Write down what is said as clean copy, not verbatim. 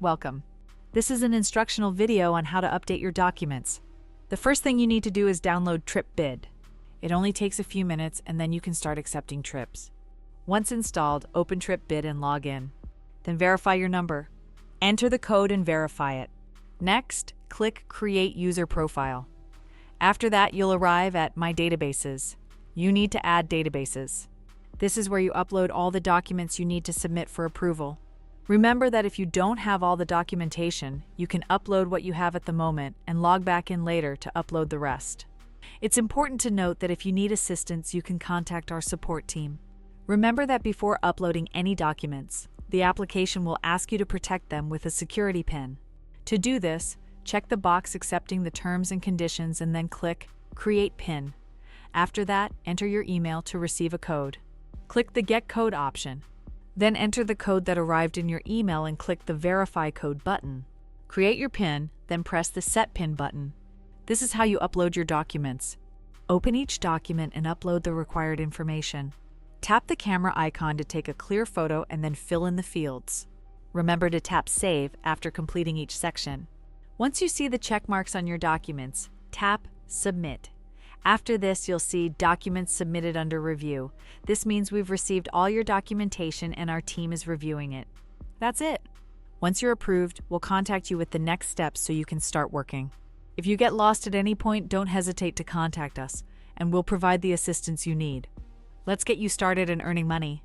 Welcome. This is an instructional video on how to update your documents. The first thing you need to do is download TripBid. It only takes a few minutes and then you can start accepting trips. Once installed, open TripBid and log in. Then verify your number. Enter the code and verify it. Next, click Create User Profile. After that, you'll arrive at My Databases. You need to add databases. This is where you upload all the documents you need to submit for approval. Remember that if you don't have all the documentation, you can upload what you have at the moment and log back in later to upload the rest. It's important to note that if you need assistance, you can contact our support team. Remember that before uploading any documents, the application will ask you to protect them with a security PIN. To do this, check the box accepting the terms and conditions and then click Create PIN. After that, enter your email to receive a code. Click the Get Code option. Then enter the code that arrived in your email and click the Verify Code button. Create your PIN, then press the Set PIN button. This is how you upload your documents. Open each document and upload the required information. Tap the camera icon to take a clear photo and then fill in the fields. Remember to tap Save after completing each section. Once you see the check marks on your documents, tap Submit. After this, you'll see Documents Submitted under Review. This means we've received all your documentation and our team is reviewing it. That's it. Once you're approved, we'll contact you with the next steps so you can start working. If you get lost at any point, don't hesitate to contact us, and we'll provide the assistance you need. Let's get you started and earning money.